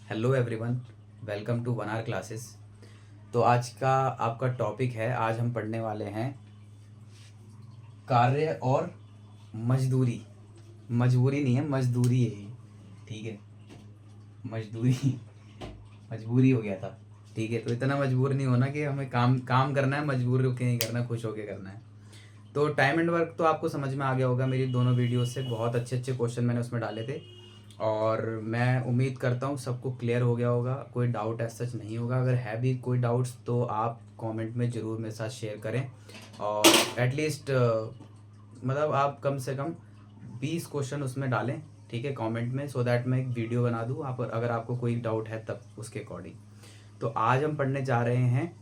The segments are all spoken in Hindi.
Hello everyone, welcome to one hour classes. तो आज का आपका टॉपिक है, आज हम पढ़ने वाले हैं कार्य और मजदूरी। मजबूरी नहीं है, मजदूरी है ये। ठीक है, मजदूरी मजबूरी हो गया था। ठीक है, तो इतना मजबूर नहीं होना कि हमें काम काम करना है, मजबूर होके नहीं करना, खुश होके करना है। तो टाइम एंड वर्क तो आपको समझ में आ गया होगा, मेरी दोनों वीडियो से बहुत अच्छे अच्छे क्वेश्चन मैंने उसमें डाले थे और मैं उम्मीद करता हूँ सबको क्लियर हो गया होगा, कोई डाउट ऐसा सच नहीं होगा। अगर है भी कोई डाउट्स तो आप कमेंट में ज़रूर मेरे साथ शेयर करें और एटलीस्ट मतलब आप कम से कम 20 क्वेश्चन उसमें डालें, ठीक है, कमेंट में, सो दैट मैं एक वीडियो बना दूँ आप, अगर आपको कोई डाउट है तब उसके अकॉर्डिंग। तो आज हम पढ़ने जा रहे हैं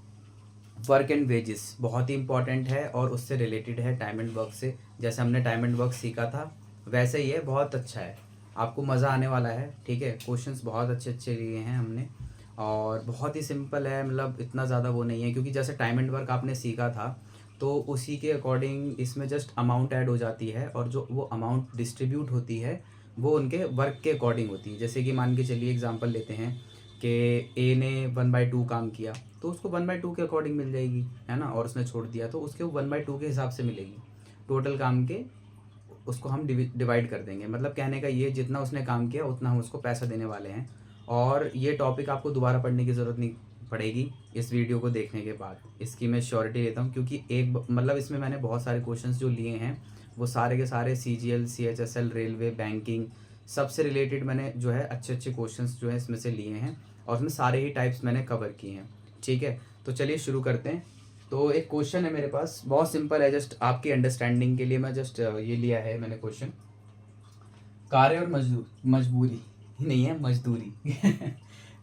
वर्क एंड वेजेस। बहुत ही इंपॉर्टेंट है और उससे रिलेटेड है टाइम एंड वर्क से। जैसे हमने टाइम एंड वर्क सीखा था वैसे ही है, बहुत अच्छा है, आपको मज़ा आने वाला है। ठीक है, क्वेश्चंस बहुत अच्छे अच्छे लिए हैं हमने और बहुत ही सिंपल है, मतलब इतना ज़्यादा वो नहीं है, क्योंकि जैसे टाइम एंड वर्क आपने सीखा था तो उसी के अकॉर्डिंग इसमें जस्ट अमाउंट ऐड हो जाती है और जो वो अमाउंट डिस्ट्रीब्यूट होती है वो उनके वर्क के अकॉर्डिंग होती है। जैसे कि मान के चलिए एग्जांपल लेते हैं कि ए ने 1/2 काम किया तो उसको 1/2 के अकॉर्डिंग मिल जाएगी, है ना, और उसने छोड़ दिया तो उसके 1/2 के हिसाब से मिलेगी। टोटल काम के उसको हम डिवाइड कर देंगे, मतलब कहने का ये जितना उसने काम किया उतना हम उसको पैसा देने वाले हैं। और ये टॉपिक आपको दोबारा पढ़ने की ज़रूरत नहीं पड़ेगी इस वीडियो को देखने के बाद, इसकी मैं श्योरिटी लेता हूँ, क्योंकि मतलब इसमें मैंने बहुत सारे क्वेश्चंस जो लिए हैं वो सारे के सारे CGL CHSL रेलवे बैंकिंग सबसे रिलेटेड मैंने जो है अच्छे अच्छे क्वेश्चंस जो है इसमें से लिए हैं और उसमें सारे ही टाइप्स मैंने कवर किए हैं। ठीक है, तो चलिए शुरू करते हैं। तो एक क्वेश्चन है मेरे पास, बहुत सिंपल है, जस्ट आपकी अंडरस्टैंडिंग के लिए मैं जस्ट ये लिया है मैंने क्वेश्चन। कार्य और मजबूरी नहीं है, मजदूरी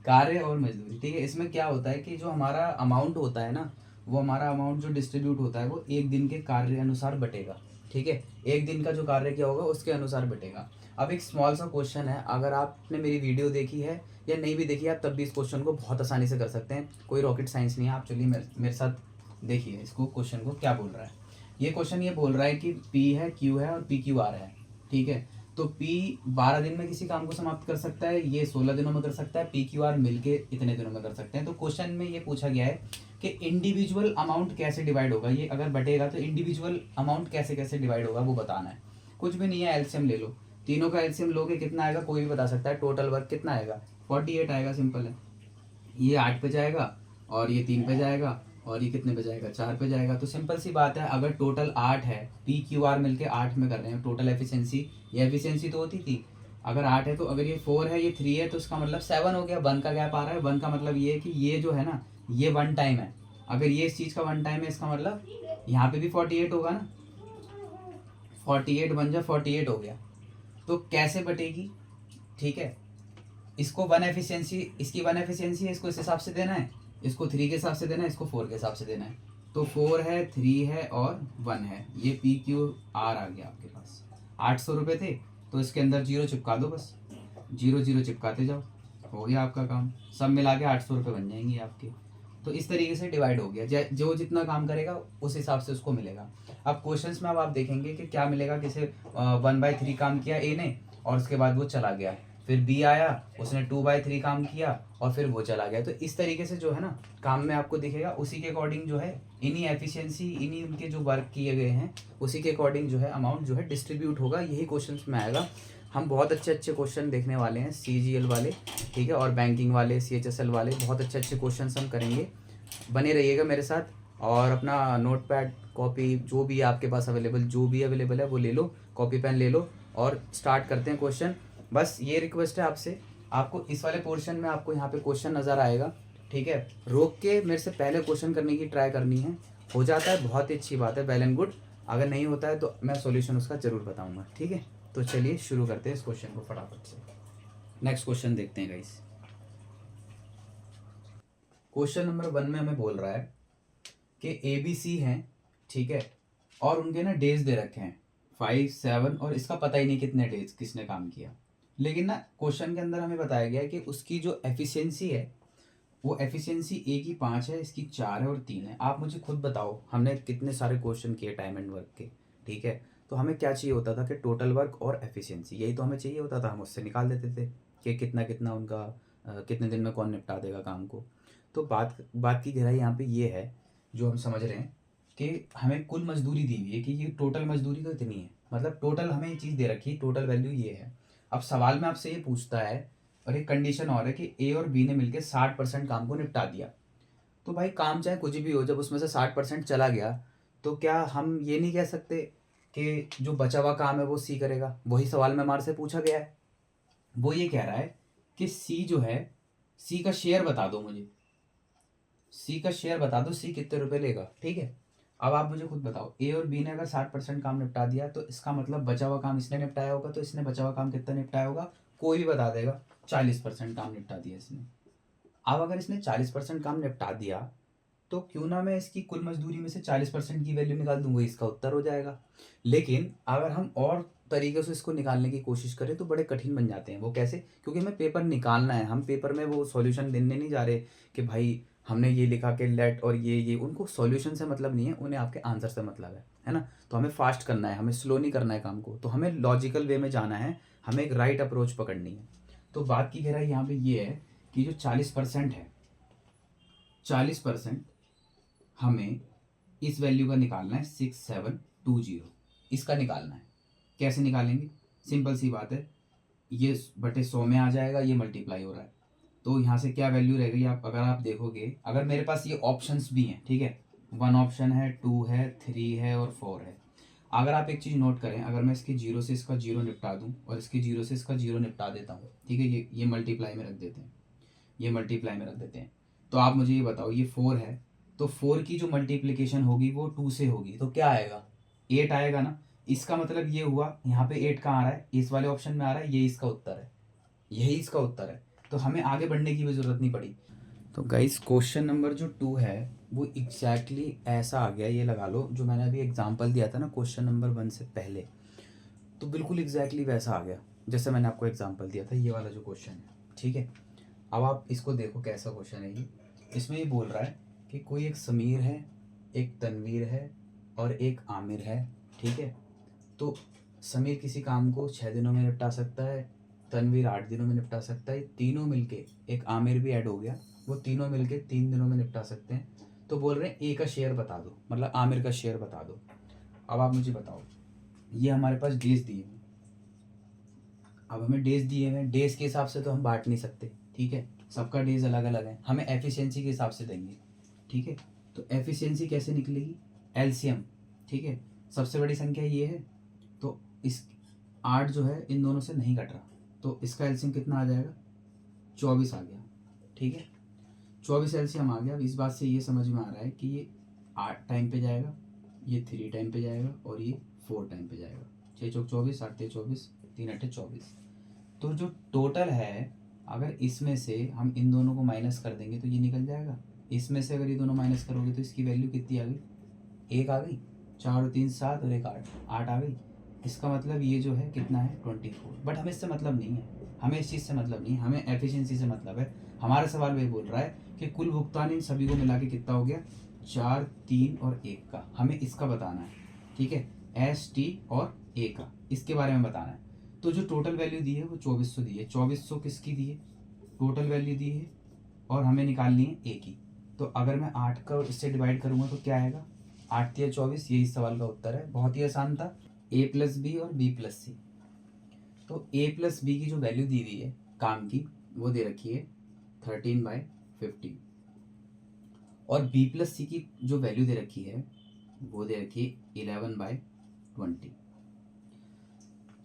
कार्य और मजदूरी। ठीक है, इसमें क्या होता है कि जो हमारा अमाउंट होता है ना, वो हमारा अमाउंट जो डिस्ट्रीब्यूट होता है वो एक दिन के कार्य अनुसार बटेगा। ठीक है, एक दिन का जो कार्य किया होगा उसके अनुसार बटेगा। अब एक स्मॉल सा क्वेश्चन है, अगर आपने मेरी वीडियो देखी है या नहीं भी देखी है, आप तब भी इस क्वेश्चन को बहुत आसानी से कर सकते हैं, कोई रॉकेट साइंस नहीं है। आप चलिए मेरे साथ देखिए इसको, क्वेश्चन को क्या बोल रहा है। ये क्वेश्चन ये बोल रहा है कि P है, Q है और PQR है। ठीक है, तो P 12 दिन में किसी काम को समाप्त कर सकता है, ये 16 दिनों में कर सकता है, PQR मिलके इतने दिनों में कर सकते हैं। तो क्वेश्चन में ये पूछा गया है कि इंडिविजुअल अमाउंट कैसे डिवाइड होगा, ये अगर बटेगा तो इंडिविजुअल अमाउंट कैसे कैसे डिवाइड होगा वो बताना है। कुछ भी नहीं है, एलसीएम ले लो, तीनों का एलसीएम लोगे कितना आएगा कोई भी बता सकता है। टोटल वर्क कितना आएगा, 48 आएगा, सिंपल है। ये 8 पे जाएगा और ये 3 पे जाएगा और ये कितने पे जाएगा, 4 पे जाएगा। तो सिंपल सी बात है, अगर टोटल 8 है, PQR मिलके 8 में कर रहे हैं, टोटल एफिशिएंसी, ये एफिशिएंसी तो होती थी, अगर 8 है तो अगर ये 4 है ये 3 है तो इसका मतलब 7 हो गया। 1 का गैप आ रहा है, 1 का मतलब ये है कि ये जो है ना ये वन टाइम है। अगर ये इस चीज़ का वन टाइम है इसका मतलब यहाँ पे भी 48 होगा ना, 48 बन जा 48 हो गया। तो कैसे बटेगी, ठीक है, इसको वन एफिशिएंसी, इसकी वन एफिशिएंसी है, इसको इस हिसाब से देना है, इसको 3 के हिसाब से देना है, इसको 4 के हिसाब से देना है। तो 4 है, 3 है और 1 है, ये PQR आ गया आपके पास। 800 रुपये थे तो इसके अंदर जीरो चिपका दो, बस जीरो जीरो चिपकाते जाओ, हो गया आपका काम। सब मिला के 800 रुपये बन जाएंगे आपके। तो इस तरीके से डिवाइड हो गया, जो जितना काम करेगा उस हिसाब से उसको मिलेगा। अब क्वेश्चंस में अब आप देखेंगे कि क्या मिलेगा, किसे 1/3 काम किया ए ने और उसके बाद वो चला गया, फिर बी आया उसने 2/3 काम किया और फिर वो चला गया। तो इस तरीके से जो है ना काम में आपको दिखेगा, उसी के अकॉर्डिंग जो है इन्हीं एफिशिएंसी, इन्हीं उनके जो वर्क किए गए हैं उसी के अकॉर्डिंग जो है अमाउंट जो है डिस्ट्रीब्यूट होगा। यही क्वेश्चन में आएगा। हम बहुत अच्छे अच्छे क्वेश्चन देखने वाले हैं, CGL वाले, ठीक है, और बैंकिंग वाले, CHSL वाले, बहुत अच्छे अच्छे क्वेश्चन हम करेंगे। बने रहिएगा मेरे साथ और अपना नोट पैड कॉपी जो भी आपके पास अवेलेबल, जो भी अवेलेबल है वो ले लो, कॉपी पेन ले लो और स्टार्ट करते हैं क्वेश्चन। बस ये रिक्वेस्ट है आपसे, आपको इस वाले पोर्शन में आपको यहाँ पे क्वेश्चन नज़र आएगा, ठीक है, रोक के मेरे से पहले क्वेश्चन करने की ट्राई करनी है। हो जाता है बहुत ही अच्छी बात है, वेल एंड गुड। अगर नहीं होता है तो मैं सॉल्यूशन उसका ज़रूर बताऊंगा, ठीक है। तो चलिए शुरू करते हैं इस क्वेश्चन को फटाफट से। नेक्स्ट क्वेश्चन देखते हैं गाइस। क्वेश्चन नंबर 1 में हमें बोल रहा है कि ABC हैं, ठीक है, और उनके ना डेज दे रखे हैं 5, 7 और इसका पता ही नहीं कितने डेज किसने काम किया। लेकिन ना क्वेश्चन के अंदर हमें बताया गया है कि उसकी जो एफिशिएंसी है वो एफिशिएंसी ए की 5 है, इसकी 4 है और 3 है। आप मुझे खुद बताओ, हमने कितने सारे क्वेश्चन किए टाइम एंड वर्क के, ठीक है, तो हमें क्या चाहिए होता था कि टोटल वर्क और एफिशिएंसी, यही तो हमें चाहिए होता था, हम उससे निकाल देते थे कि कितना कितना उनका कितने दिन में कौन निपटा देगा काम को। तो बात की गहराई यहाँ पे ये है, जो हम समझ रहे हैं कि हमें कुल मजदूरी दी हुई है कि ये टोटल मजदूरी तो इतनी है, मतलब टोटल हमें ये चीज़ दे रखी है, टोटल वैल्यू ये है। अब सवाल में आपसे ये पूछता है, और एक कंडीशन और है कि ए और बी ने मिलकर 60% काम को निपटा दिया। तो भाई काम चाहे कुछ भी हो, जब उसमें से 60% चला गया तो क्या हम ये नहीं कह सकते कि जो बचा हुआ काम है वो सी करेगा? वही सवाल में हमारे से पूछा गया है। वो ये कह रहा है कि सी जो है, सी का शेयर बता दो मुझे, सी का शेयर बता दो, सी कितने रुपए लेगा, ठीक है। अब आप मुझे खुद बताओ, ए और बी ने अगर 60% काम निपटा दिया तो इसका मतलब बचा हुआ काम इसने निपटाया होगा, तो इसने बचा हुआ काम कितना निपटाया होगा? कोई भी बता देगा, 40% काम निपटा दिया इसने। अब अगर इसने 40% काम निपटा दिया तो क्यों ना मैं इसकी कुल मजदूरी में से 40% की वैल्यू निकाल दूँ, वही इसका उत्तर हो जाएगा। लेकिन अगर हम और तरीके से इसको निकालने की कोशिश करें तो बड़े कठिन बन जाते हैं। वो कैसे? क्योंकि हमें पेपर निकालना है, हम पेपर में वो सॉल्यूशन देने नहीं जा रहे कि भाई हमने ये लिखा कि लेट और ये उनको सॉल्यूशन से मतलब नहीं है, उन्हें आपके आंसर से मतलब है ना। तो हमें फास्ट करना है, हमें स्लो नहीं करना है काम को, तो हमें लॉजिकल वे में जाना है, हमें एक राइट अप्रोच पकड़नी है। तो बात की गहराई यहाँ पे ये है कि जो 40% है, 40% हमें इस वैल्यू का निकालना है 6720, इसका निकालना है। कैसे निकालेंगे? सिंपल सी बात है, ये बटे 100 में आ जाएगा, ये मल्टीप्लाई हो रहा है, तो यहाँ से क्या वैल्यू रहेगी? आप अगर आप देखोगे, अगर मेरे पास ये ऑप्शंस भी हैं, ठीक है, 1 ऑप्शन है, 2 है, 3 है और 4 है। अगर आप एक चीज़ नोट करें, अगर मैं इसके 0 से इसका 0 निपटा दूँ और इसके 0 से इसका 0 निपटा देता हूँ, ठीक है, ये मल्टीप्लाई में रख देते हैं, ये मल्टीप्लाई में रख देते हैं, तो आप मुझे ये बताओ, ये 4 है तो 4 की जो मल्टीप्लिकेशन होगी वो 2 से होगी, तो क्या आएगा? 8 आएगा ना। इसका मतलब ये हुआ, यहाँ पे 8 कहाँ आ रहा है? इस वाले ऑप्शन में आ रहा है, ये इसका उत्तर है, यही इसका उत्तर है। तो हमें आगे बढ़ने की भी ज़रूरत नहीं पड़ी। तो गाइस क्वेश्चन नंबर जो 2 है वो एग्जैक्टली ऐसा आ गया, ये लगा लो जो मैंने अभी एग्जांपल दिया था ना क्वेश्चन नंबर 1 से पहले, तो बिल्कुल एग्जैक्टली वैसा आ गया जैसे मैंने आपको एग्जांपल दिया था, ये वाला जो क्वेश्चन है, ठीक है। अब आप इसको देखो कैसा क्वेश्चन है ये। इसमें ये बोल रहा है कि कोई एक समीर है, एक तनवीर है और एक आमिर है, ठीक है। तो समीर किसी काम को 6 दिनों में निपटा सकता है, तनवीर 8 दिनों में निपटा सकता है, तीनों मिलके, एक आमिर भी ऐड हो गया, वो तीनों मिलके 3 दिनों में निपटा सकते हैं। तो बोल रहे हैं ए का शेयर बता दो, मतलब आमिर का शेयर बता दो। अब आप मुझे बताओ, ये हमारे पास डेज दिए हैं, अब हमें डेज दिए हैं, डेज के हिसाब से तो हम बांट नहीं सकते, ठीक है, सबका डेज अलग अलग है, हमें एफिशिएंसी के हिसाब से देंगे, ठीक है। तो एफिशिएंसी कैसे निकलेगी? एलसीएम, ठीक है, सबसे बड़ी संख्या ये है, तो इस 8 जो है इन दोनों से नहीं कट रहा, तो इसका एलसीएम कितना आ जाएगा? 24 आ गया, ठीक है, 24 एलसीएम आ गया। अब इस बात से ये समझ में आ रहा है कि ये 8 टाइम पे जाएगा, ये 3 टाइम पे जाएगा और ये 4 टाइम पे जाएगा। 6 चौक 24, 8 तेरह 24, 3 अट्ठे 24। तो जो टोटल है, अगर इसमें से हम इन दोनों को माइनस कर देंगे तो ये निकल जाएगा, इसमें से अगर ये दोनों माइनस करोगे तो इसकी वैल्यू कितनी आ गई? 1 आ गई, 4 और 3 7 और 1 8, 8 आ गई। इसका मतलब ये जो है कितना है? 24। बट हमें इससे मतलब नहीं है, हमें इस चीज़ से मतलब नहीं है, हमें एफिशिएंसी से मतलब है। हमारा सवाल वही बोल रहा है कि कुल भुगतान इन सभी को मिला के कितना हो गया? 4 3 और 1 का, हमें इसका बताना है, ठीक है, एस टी और ए का, इसके बारे में बताना है। तो जो टोटल वैल्यू दी है वो 2400 दी है, 2400 किसकी दी है? टोटल वैल्यू दी है, और हमें निकालनी है ए की। तो अगर मैं 8 का इससे डिवाइड करूँगा तो क्या आएगा? 8 या 24, यही इस सवाल का उत्तर है। बहुत ही आसान था, ए प्लस बी और बी प्लस सी। तो ए प्लस बी की जो वैल्यू दी हुई है काम की, वो दे रखी है 13/15, और बी प्लस सी की जो वैल्यू दे रखी है वो दे रखी है 11/20।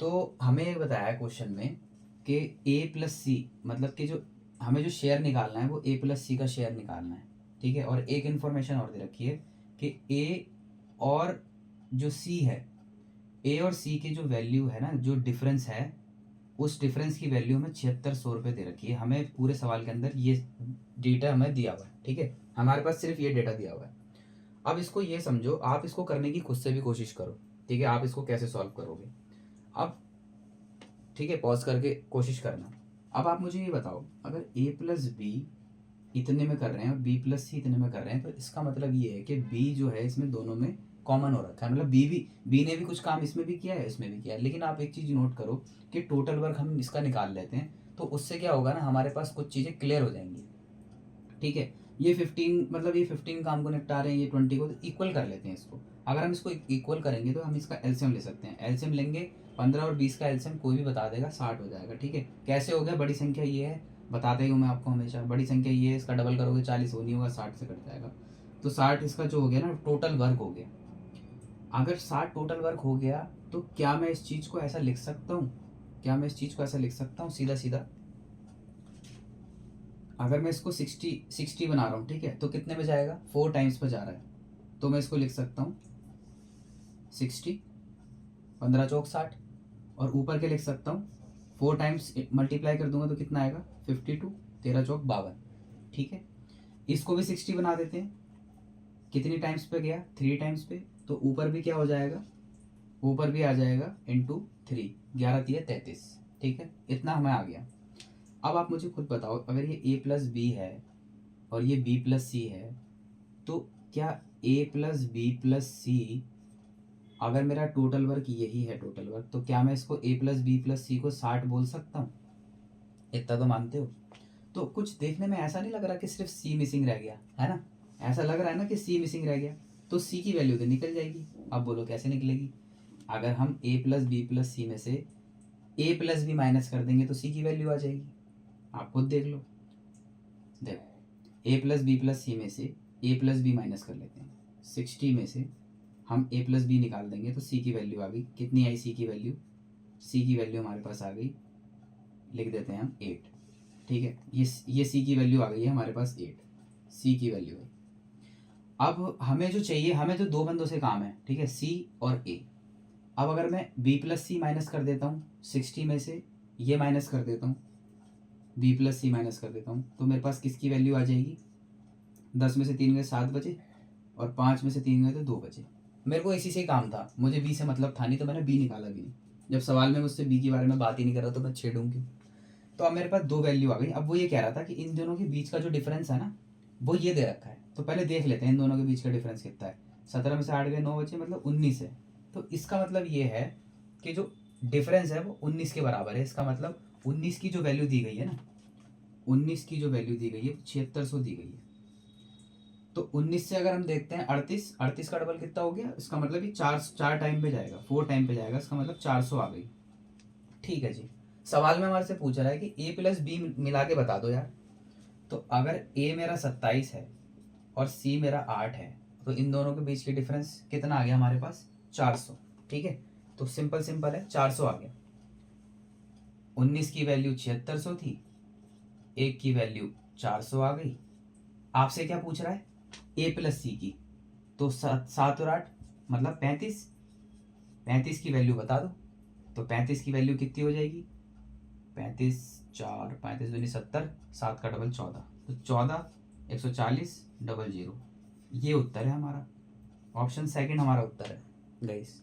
तो हमें ये बताया क्वेश्चन में कि ए प्लस सी, मतलब कि जो हमें जो शेयर निकालना है वो ए प्लस सी का शेयर निकालना है, ठीक है। और एक इन्फॉर्मेशन और दे रखी है कि ए और जो सी है, ए और सी की जो वैल्यू है ना, जो डिफरेंस है, उस डिफरेंस की वैल्यू हमें 7600 रुपये दे रखी है। हमें पूरे सवाल के अंदर ये डेटा हमें दिया हुआ है, ठीक है, हमारे पास सिर्फ ये डेटा दिया हुआ है। अब इसको ये समझो, आप इसको करने की खुद से भी कोशिश करो, ठीक है, आप इसको कैसे सॉल्व करोगे अब, ठीक है, पॉज करके कोशिश करना। अब आप मुझे ये बताओ, अगर ए प्लस बी इतने में कर रहे हैं और बी प्लस सी इतने में कर रहे हैं, तो इसका मतलब ये है कि बी जो है इसमें दोनों में कॉमन हो रखा है, मतलब बी ने भी कुछ काम इसमें भी किया है, इसमें भी किया है। लेकिन आप एक चीज़ नोट करो कि टोटल वर्क हम इसका निकाल लेते हैं, तो उससे क्या होगा ना, हमारे पास कुछ चीज़ें क्लियर हो जाएंगी। ठीक है, ये 15 मतलब ये 15 काम को निपटा रहे हैं, ये 20 को, तो इक्वल कर लेते हैं इसको। अगर हम इसको इक्वल करेंगे तो हम इसका एलसीएम ले सकते हैं। एलसीएम लेंगे 15 और 20 का एलसीएम कोई भी बता देगा, 60 हो जाएगा। ठीक है, कैसे हो गया, बड़ी संख्या ये है, बताते ही हूँ मैं आपको हमेशा, बड़ी संख्या ये है, इसका डबल करोगे 40 हो नहीं होगा, 60 से कट जाएगा। तो 60 इसका जो हो गया ना, टोटल वर्क हो गया। अगर 60 टोटल वर्क हो गया तो क्या मैं इस चीज़ को ऐसा लिख सकता हूँ, क्या मैं इस चीज़ को ऐसा लिख सकता हूँ सीधा सीधा, अगर मैं इसको 60 बना रहा हूँ, ठीक है, तो कितने में जाएगा, 4 टाइम्स पे जा रहा है, तो मैं इसको लिख सकता हूँ 60, 15 चौक 60, और ऊपर के लिख सकता हूँ 4 टाइम्स मल्टीप्लाई कर दूंगा तो कितना आएगा 52, 13 चौक 52। ठीक है, इसको भी 60 बना देते हैं, कितनी टाइम्स पे गया, 3 टाइम्स पे, तो ऊपर भी क्या हो जाएगा, ऊपर भी आ जाएगा इंटू 3, 11 3 33। ठीक है, इतना हमें आ गया। अब आप मुझे खुद बताओ, अगर ये a प्लस बी है और ये b प्लस सी है, तो क्या a प्लस बी प्लस सी, अगर मेरा टोटल वर्क यही है टोटल वर्क, तो क्या मैं इसको a प्लस बी प्लस सी को 60 बोल सकता हूँ? इतना तो मानते हो। तो कुछ देखने में ऐसा नहीं लग रहा कि सिर्फ c मिसिंग रह गया है ना, ऐसा लग रहा है ना कि c मिसिंग रह गया, तो c की वैल्यू तो निकल जाएगी। अब बोलो कैसे निकलेगी, अगर हम a प्लस बी प्लस सी में से a प्लस बी माइनस कर देंगे तो c की वैल्यू आ जाएगी। आप खुद देख लो, देखो a प्लस बी प्लस सी में से a प्लस बी माइनस कर लेते हैं, 60 में से हम a प्लस बी निकाल देंगे तो c की वैल्यू आ गई, कितनी आई c की वैल्यू, c की वैल्यू हमारे पास आ गई, लिख देते हैं हम 8। ठीक है, ये c की वैल्यू आ गई है हमारे पास 8, c की वैल्यू है। अब हमें जो चाहिए, हमें तो दो बंदों से काम है, ठीक है, c और a। अब अगर मैं b प्लस सी माइनस कर देता हूँ 60 में से, ये माइनस कर देता हूँ, b प्लस सी माइनस कर देता हूँ, तो मेरे पास किसकी वैल्यू आ जाएगी, 10 में से 3 गए 7 बचे, और 5 में से 3 गए तो 2 बचे। मेरे को इसी से ही काम था, मुझे b से मतलब था नहीं, तो मैंने b निकाला भी नहीं। जब सवाल में मुझसे b के बारे में बात ही नहीं कर रहा तो मैं छेड़ूँ क्यों। तो अब मेरे पास दो वैल्यू आ गई। अब वो ये कह रहा था कि इन दोनों के बीच का जो डिफरेंस है ना, वो ये दे रखा है, तो पहले देख लेते हैं इन दोनों के बीच का डिफरेंस कितना है। 17 में से 8 गए 9 बचे, मतलब 19 है। तो इसका मतलब ये है कि जो डिफरेंस है वो 19 के बराबर है। इसका मतलब 19 की जो वैल्यू दी गई है ना, 19 की जो वैल्यू दी गई है वो 7600 दी गई है। तो 19 से अगर हम देखते हैं 38, 38 का डबल कितना हो गया, इसका मतलब कि चार टाइम पे जाएगा, 4 टाइम पे जाएगा, इसका मतलब 400 आ गई। ठीक है जी, सवाल में हमारे से पूछ रहा है कि a प्लस बी मिला के बता दो यार। तो अगर a मेरा 27 है और c मेरा 8 है, तो इन दोनों के बीच की डिफरेंस कितना आ गया हमारे पास, 400। ठीक है, तो सिंपल सिंपल है, 400 आ गया। 19 की वैल्यू 7600 थी, एक की वैल्यू 400 आ गई। आपसे क्या पूछ रहा है, a प्लस सी की, तो 7 और 8 मतलब 35, 35 की वैल्यू बता दो। तो 35 की वैल्यू कितनी हो जाएगी, 35 4 35 दूनी 70, 7 का डबल 14, तो 14 140 डबल 0, ये उत्तर है हमारा। ऑप्शन सेकंड हमारा उत्तर है गाइस।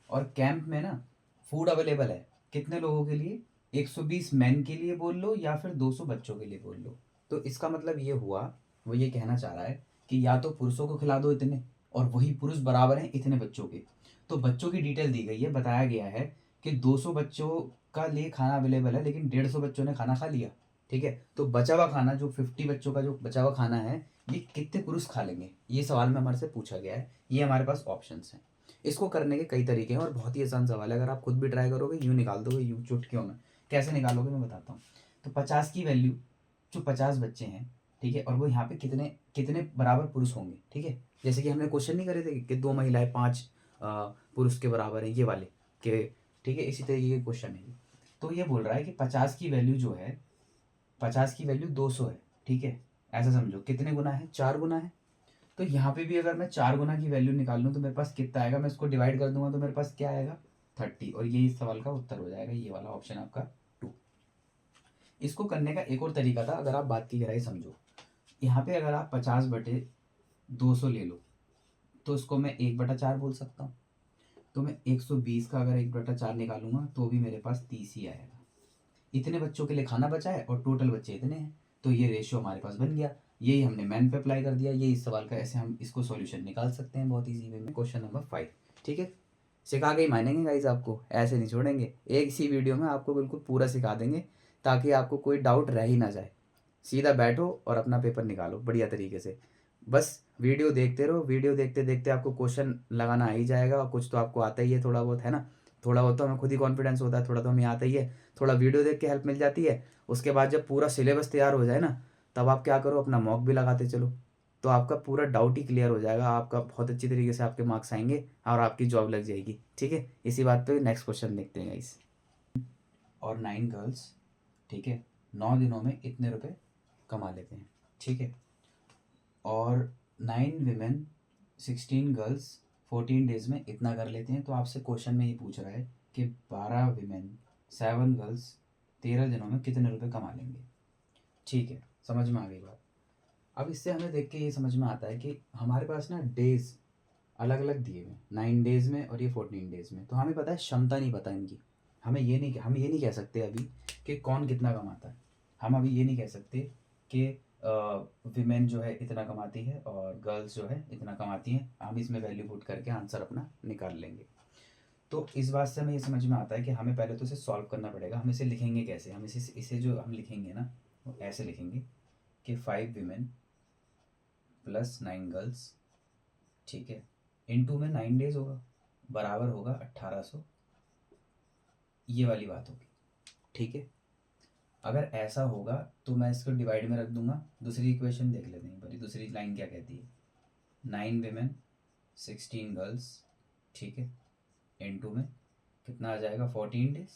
और कैंप में ना फूड अवेलेबल है कितने लोगों के लिए, 120 मैन के लिए बोल लो या फिर 200 बच्चों के लिए बोल लो। तो इसका मतलब ये हुआ, वो ये कहना चाह रहा है कि या तो पुरुषों को खिला दो इतने, और वही पुरुष बराबर हैं इतने बच्चों के। तो बच्चों की डिटेल दी गई है, बताया गया है कि 200 बच्चों का लिए खाना अवेलेबल है, लेकिन 150 बच्चों ने खाना खा लिया। ठीक है, तो बचा हुआ खाना, जो 50 बच्चों का जो बचा हुआ खाना है, ये कितने पुरुष खा लेंगे, ये सवाल में हमारे से पूछा गया है। ये हमारे पास ऑप्शंस हैं। इसको करने के कई तरीके हैं और बहुत ही आसान सवाल है, अगर आप खुद भी ट्राई करोगे यूँ निकाल दोगे, यूँ चुटकियों में। कैसे निकालोगे मैं बताता हूँ। तो 50 की वैल्यू, जो 50 बच्चे हैं, ठीक है, और वो यहाँ पे कितने कितने बराबर पुरुष होंगे। ठीक है, जैसे कि हमने क्वेश्चन नहीं करे थे कि 2 महिलाएं 5 पुरुष के बराबर हैं, ये वाले के। ठीक है, इसी तरीके के क्वेश्चन है ये। तो ये बोल रहा है कि 50 की वैल्यू जो है, 50 की वैल्यू 200 है। ठीक है, ऐसा समझो कितने गुना है, 4 गुना है। तो यहाँ पे भी अगर मैं 4 गुना की वैल्यू निकाल लूँ तो मेरे पास कितना आएगा, मैं इसको डिवाइड कर दूंगा तो मेरे पास क्या आएगा, 30, और ये इस सवाल का उत्तर हो जाएगा, ये वाला ऑप्शन आपका 2। इसको करने का एक और तरीका था, अगर आप बात की गहराई समझो। यहाँ पे अगर आप 50/200 ले लो, तो इसको मैं 1/4 बोल सकता हूँ। तो मैं 120 का अगर 1/4 निकालूंगा तो भी मेरे पास 30 ही आएगा। इतने बच्चों के लिए खाना बचा है और टोटल बच्चे इतने हैं, तो ये रेशियो हमारे पास बन गया। यही हमने मैन पे अप्लाई कर दिया। ये इस सवाल का ऐसे हम इसको सॉल्यूशन निकाल सकते हैं बहुत ईजी वे में। Question number 5। ठीक है, सिखा के ही मानेंगे गाइज आपको, ऐसे नहीं छोड़ेंगे। एक इसी वीडियो में आपको बिल्कुल पूरा सिखा देंगे ताकि आपको कोई डाउट रह ही ना जाए। सीधा बैठो और अपना पेपर निकालो बढ़िया तरीके से। बस वीडियो देखते रहो, वीडियो देखते देखते आपको क्वेश्चन लगाना आ ही जाएगा, और कुछ तो आपको आता ही है थोड़ा बहुत, है ना। थोड़ा बहुत तो हमें खुद ही कॉन्फिडेंस होता है, थोड़ा तो हमें आता ही है, थोड़ा वीडियो देख के हेल्प मिल जाती है। उसके बाद जब पूरा सिलेबस तैयार हो जाए ना, तब आप क्या करो, अपना मॉक भी लगाते चलो, तो आपका पूरा डाउट ही क्लियर हो जाएगा, आपका बहुत अच्छी तरीके से आपके मार्क्स आएंगे और आपकी जॉब लग जाएगी। ठीक है, इसी बात पे नेक्स्ट क्वेश्चन देखते हैं गाइस। और 9 गर्ल्स, ठीक है, 9 दिनों में इतने रुपए कमा लेते हैं, ठीक है। और 9 विमेन 16 गर्ल्स 14 डेज में इतना कर लेते हैं। तो आपसे क्वेश्चन में ये पूछ रहा है कि 12 विमेन 7 गर्ल्स 13 दिनों में कितने रुपए कमा लेंगे। ठीक है, समझ में आ गई बात। अब इससे हमें देख के ये समझ में आता है कि हमारे पास ना डेज अलग अलग दिए हुए हैं, 9 डेज में और ये 14 डेज में। तो हमें पता है, क्षमता नहीं पता इनकी। हम ये नहीं कह सकते अभी कि कौन कितना कमाता है। हम अभी ये नहीं कह सकते कि विमेन जो है इतना कमाती है और गर्ल्स जो है इतना कमाती हैं। हम इसमें वैल्यू पुट करके आंसर अपना निकाल लेंगे। तो इस बात से हमें ये समझ में आता है कि हमें पहले तो इसे सॉल्व करना पड़ेगा। हम इसे लिखेंगे कैसे, हम इसे जो हम लिखेंगे ना, वो ऐसे लिखेंगे कि 5 विमेन प्लस 9 गर्ल्स, ठीक है, इनटू में 9 डेज होगा, बराबर होगा 1800। ये वाली बात होगी, ठीक है। अगर ऐसा होगा तो मैं इसको डिवाइड में रख दूंगा। दूसरी इक्वेशन देख लेते हैं, बड़ी दूसरी लाइन क्या कहती है, 9 विमेन 16 गर्ल्स, ठीक है, इनटू में कितना आ जाएगा 14 डेज,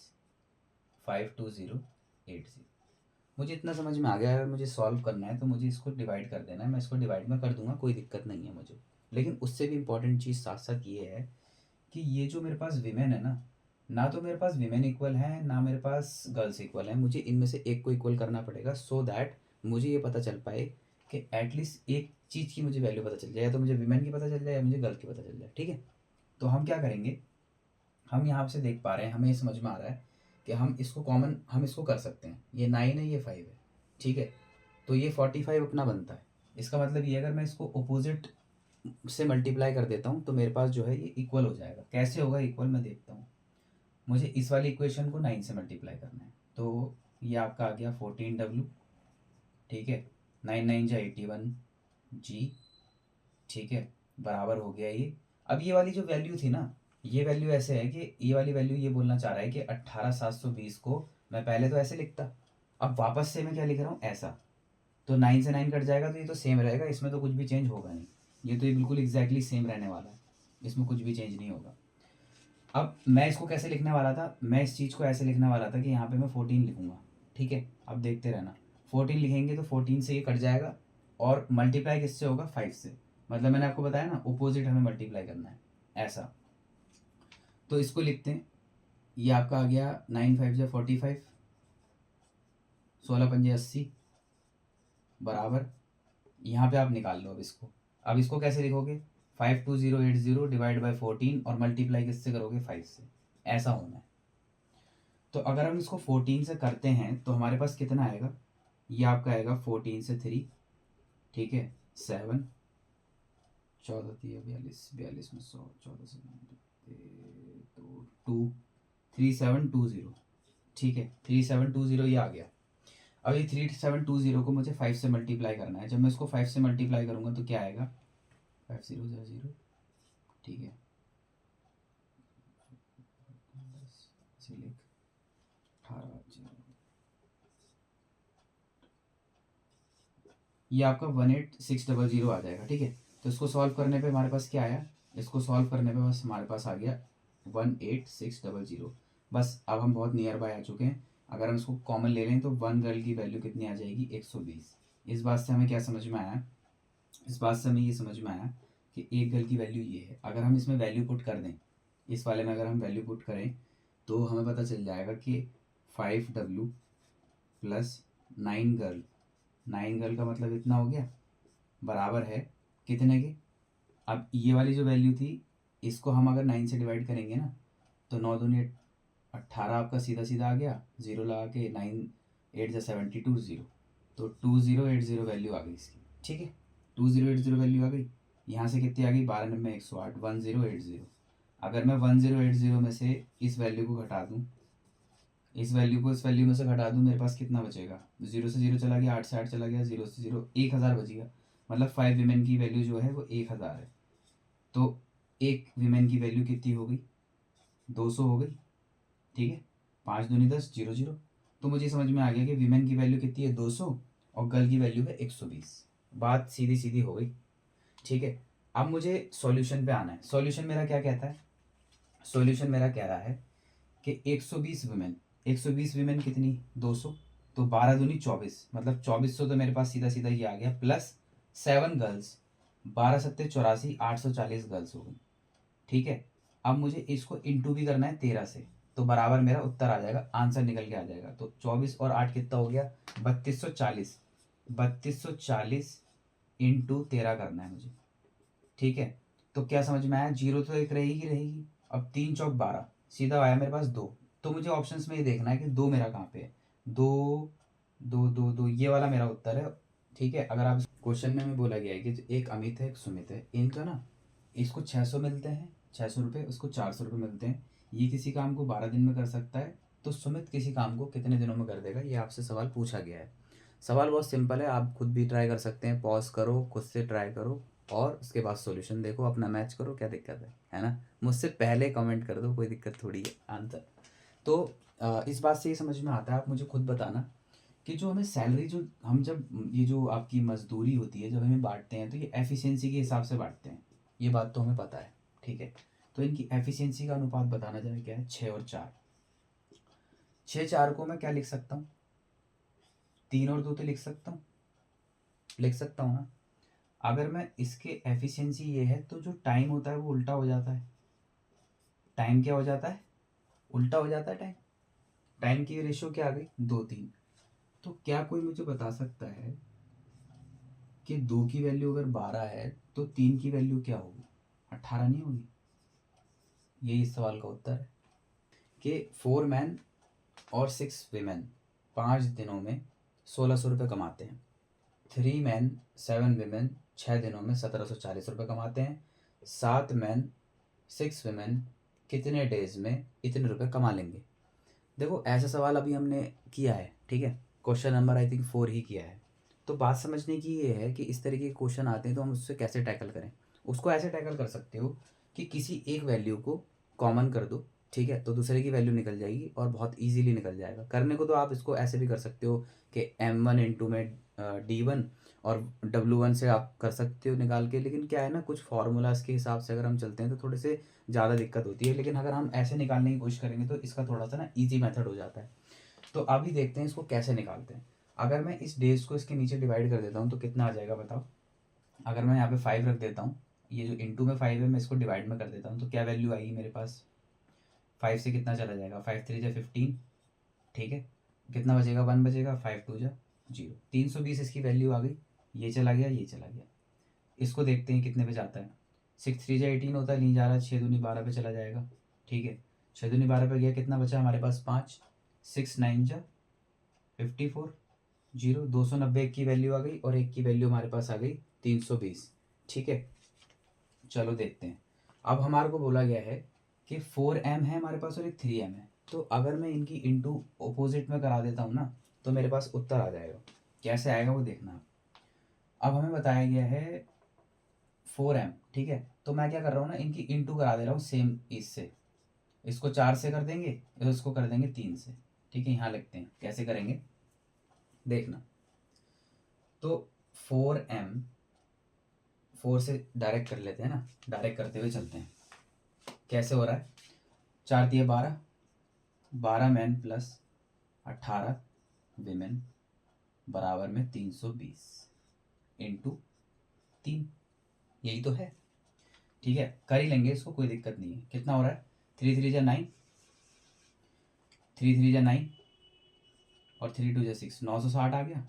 52080। मुझे इतना समझ में आ गया है, मुझे सॉल्व करना है तो मुझे इसको डिवाइड कर देना है। मैं इसको डिवाइड में कर दूंगा, कोई दिक्कत नहीं है मुझे। लेकिन उससे भी इम्पोर्टेंट चीज़ साथ साथ ये है कि ये जो मेरे पास विमेन है ना तो मेरे पास विमेन इक्वल है, ना मेरे पास गर्ल्स इक्वल है। मुझे इनमें से एक को इक्वल करना पड़ेगा, सो दैट मुझे ये पता चल पाए कि एटलीस्ट एक चीज़ की मुझे वैल्यू पता चल जाए, या तो मुझे विमेन की पता चल जाए या मुझे गर्ल की पता चल जाए, ठीक है। तो हम क्या करेंगे, हम यहाँ से देख पा रहे हैं, हमें ये समझ में आ रहा है कि हम इसको कॉमन, हम इसको कर सकते हैं। ये 9 है, ये 5 है, ठीक है। तो ये 45 अपना बनता है। इसका मतलब ये, अगर मैं इसको अपोजिट से मल्टीप्लाई कर देता हूँ तो मेरे पास जो है ये इक्वल हो जाएगा। कैसे होगा इक्वल, मैं देखता हूँ। मुझे इस वाली इक्वेशन को 9 से मल्टीप्लाई करना है, तो ये आपका आ गया 14W, ठीक है, 9 9 जा 81G, ठीक है, बराबर हो गया ये। अब ये वाली जो वैल्यू थी ना, ये वैल्यू ऐसे है कि ये वाली वैल्यू ये बोलना चाह रहा है कि 18720 को मैं पहले तो ऐसे लिखता, अब वापस से मैं क्या लिख रहा हूँ, ऐसा। तो 9 से 9 कट जाएगा तो ये तो सेम रहेगा, इसमें तो कुछ भी चेंज होगा नहीं। ये तो ये बिल्कुल एग्जैक्टली सेम रहने वाला है, इसमें कुछ भी चेंज नहीं होगा। अब मैं इसको कैसे लिखने वाला था, मैं इस चीज़ को ऐसे लिखने वाला था कि यहाँ पे मैं 14 लिखूंगा, ठीक है। अब देखते रहना, 14 लिखेंगे तो 14 से ये कट जाएगा, और मल्टीप्लाई किससे होगा, 5 से। मतलब मैंने आपको बताया ना, अपोजिट हमें मल्टीप्लाई करना है, ऐसा। तो इसको लिखते हैं, ये आपका आ गया 9 5 जा 45, 16 पंजे 80, बराबर। यहाँ पे आप निकाल लो अब इसको कैसे लिखोगे, 52080 डिवाइड बाई 14, और मल्टीप्लाई किससे करोगे, 5 से। ऐसा होना है। तो अगर हम इसको 14 से करते हैं तो हमारे पास कितना आएगा, ये आपका आएगा 14 से 3, ठीक है, 7, 14 42 42 में 100, 14 से 2 3720, ठीक है, 3720 ये आ गया। अब ये 3720 को मुझे 5 से मल्टीप्लाई करना है। जब मैं इसको 5 से मल्टीप्लाई करूँगा तो क्या आएगा, 5 0 0, ठीक है, लिख 18, ये आपका 18600 आ जाएगा, ठीक है। तो इसको सॉल्व करने पे हमारे पास क्या आया, इसको सॉल्व करने पे बस हमारे पास आ गया 18600। बस अब हम बहुत नियर बाय आ चुके हैं। अगर हम इसको कॉमन ले लें तो 1 गर्ल की वैल्यू कितनी आ जाएगी, 120। इस बात से हमें क्या समझ में आया, इस बात से हमें ये समझ में आया कि एक गर्ल की वैल्यू ये है। अगर हम इसमें वैल्यू पुट कर दें, इस वाले में अगर हम वैल्यू पुट करें तो हमें पता चल जाएगा कि 5W प्लस 9 गर्ल, 9 गर्ल का मतलब इतना हो गया, बराबर है कितने के। अब ये वाली जो वैल्यू थी, इसको हम अगर 9 से डिवाइड करेंगे ना, तो 9 दूनी 18 आपका सीधा सीधा आ गया, 0 लगा के 9 8 जा 72 0, तो 2080 वैल्यू आ गई इसकी, ठीक है। 2080 वैल्यू आ गई। यहाँ से कितनी आ गई, 12 में 108, 1080। अगर मैं 1080 में से इस वैल्यू को घटा दूँ, इस वैल्यू को इस वैल्यू में से घटा दूँ, मेरे पास कितना बचेगा, 0 से 0 चला गया, 8 से 8 चला गया, 0 से 0, 1000 बच गया। मतलब 5 वीमेन की वैल्यू जो है वो 1000 है। तो एक वीमेन की वैल्यू कितनी हो गई, 200 हो गई, ठीक है। 5 दूनी 10, 0 0। तो मुझे समझ में आ गया कि वीमेन की वैल्यू कितनी है, 200, और गर्ल की वैल्यू है 120। बात सीधी सीधी हो गई, ठीक है। अब मुझे सॉल्यूशन पे आना है। सॉल्यूशन मेरा क्या कहता है, सॉल्यूशन मेरा कह रहा है कि 120 वुमेन, 120 वुमेन कितनी, 200, तो 12 दूनी 24, मतलब 2400 तो मेरे पास सीधा सीधा ये आ गया, प्लस 7 गर्ल्स, 12 सत्ते 84, 840 गर्ल्स हो गई, ठीक है। अब मुझे इसको इंटू भी करना है 13 से, तो बराबर मेरा उत्तर आ जाएगा, आंसर निकल के आ जाएगा। तो 24 और 8 कितना हो गया, 3240, 3240 इंटू 13 करना है मुझे, ठीक है। तो क्या समझ में आया, जीरो तो एक रहेगी रहेगी। अब 3 चौक 12, सीधा आया मेरे पास 2। तो मुझे ऑप्शंस में ये देखना है कि 2 मेरा कहाँ पे है, 2 2 2 2, ये वाला मेरा उत्तर है, ठीक है। अगर आप क्वेश्चन में हमें बोला गया है कि एक अमित है एक सुमित है, इनका ना, इसको 600 मिलते हैं, 600 रुपये, उसको 400 रुपये मिलते हैं। ये किसी काम को 12 दिन में कर सकता है, तो सुमित किसी काम को कितने दिनों में कर देगा, ये आपसे सवाल पूछा गया है। सवाल बहुत सिंपल है, आप खुद भी ट्राई कर सकते हैं, पॉज करो, खुद से ट्राई करो, और उसके बाद सॉल्यूशन देखो, अपना मैच करो, क्या दिक्कत है ना। मुझसे पहले कमेंट कर दो, कोई दिक्कत थोड़ी है आंसर। तो इस बात से ये समझ में आता है, आप मुझे खुद बताना कि जो हमें सैलरी, जो हम जब ये जो आपकी मजदूरी होती है जब हमें बांटते हैं, तो ये एफिशिएंसी के हिसाब से बांटते हैं, ये बात तो हमें पता है, ठीक है। तो इनकी एफिशिएंसी का अनुपात बताना जरा क्या है, 6 और 4। 6 4 को मैं क्या लिख सकता हूँ, 3 और 2 तो लिख सकता हूँ, लिख सकता हूँ ना। अगर मैं इसके एफिशिएंसी ये है, तो जो टाइम होता है वो उल्टा हो जाता है। टाइम क्या हो जाता है, उल्टा हो जाता है टाइम। टाइम की रेशियो क्या आ गई, 2 3। तो क्या कोई मुझे बता सकता है कि 2 की वैल्यू अगर 12 है तो 3 की वैल्यू क्या होगी, 18 नहीं होगी। यही इस सवाल का उत्तर है कि 4 मैन और 6 वीमेन 5 दिनों में 1600 रुपये कमाते हैं। 3 मैन 7 वीमेन 6 दिनों में 1740 रुपये कमाते हैं। 7 मैन 6 वीमेन कितने डेज में इतने रुपए कमा लेंगे। देखो ऐसा सवाल अभी हमने किया है, ठीक है, क्वेश्चन नंबर आई थिंक 4 ही किया है। तो बात समझने की ये है कि इस तरीके के क्वेश्चन आते हैं तो हम उससे कैसे टैकल करें। उसको ऐसे टैकल कर सकते हो कि किसी एक वैल्यू को कॉमन कर दो, ठीक है, तो दूसरे की वैल्यू निकल जाएगी और बहुत इजीली निकल जाएगा। करने को तो आप इसको ऐसे भी कर सकते हो कि m1 इंटू में d1 और w1 से आप कर सकते हो निकाल के, लेकिन क्या है ना, कुछ फार्मूलाज के हिसाब से अगर हम चलते हैं तो थोड़े से ज़्यादा दिक्कत होती है। लेकिन अगर हम ऐसे निकालने की कोशिश करेंगे तो इसका थोड़ा सा ना ईजी मेथड हो जाता है। तो अभी देखते हैं इसको कैसे निकालते हैं। अगर मैं इस डेज को इसके नीचे डिवाइड कर देता हूँ तो कितना आ जाएगा बताओ। अगर मैं यहाँ पे 5 रख देता हूँ, ये जो इंटू में 5 है मैं इसको डिवाइड में कर देता हूँ, तो क्या वैल्यू आएगी मेरे पास, 5 से कितना चला जाएगा, 5 3 जा 15, ठीक है। कितना बचेगा, 1 बचेगा, 5 2 जा 0, 320 इसकी वैल्यू आ गई। ये चला गया, ये चला गया। इसको देखते हैं कितने पे जाता है। 6 3 जा 18 होता है, नहीं जा रहा, 6 दूनी 12 पे चला जाएगा, ठीक है। 6 दूनी 12 पे गया, कितना बचा हमारे पास, 5, 6 9 जा 54, 0, 290 की वैल्यू आ गई और एक की वैल्यू हमारे पास आ गई 320, ठीक है। चलो देखते हैं। अब हमारे को बोला गया है कि 4m है हमारे पास और एक 3m है, तो अगर मैं इनकी इंटू अपोजिट में करा देता हूँ ना तो मेरे पास उत्तर आ जाएगा। कैसे आएगा वो देखना। अब हमें बताया गया है 4m, ठीक है, तो मैं क्या कर रहा हूँ ना, इनकी इंटू करा दे रहा हूँ सेम इससे। इसको 4 से कर देंगे और इसको कर देंगे 3 से, ठीक है। यहाँ लिखते हैं कैसे करेंगे देखना। तो 4m, 4 से डायरेक्ट कर लेते हैं ना, डायरेक्ट करते हुए चलते हैं। कैसे हो रहा है, 4 दिए 12, 12 मैन प्लस 18 विमेन बराबर में 320 इंटू 3, यही तो है, ठीक है। कर ही लेंगे इसको, कोई दिक्कत नहीं है। कितना हो रहा है, 3 3 जा 9, 3 3 जा 9 और 3 2 जा 6, 960 आ गया।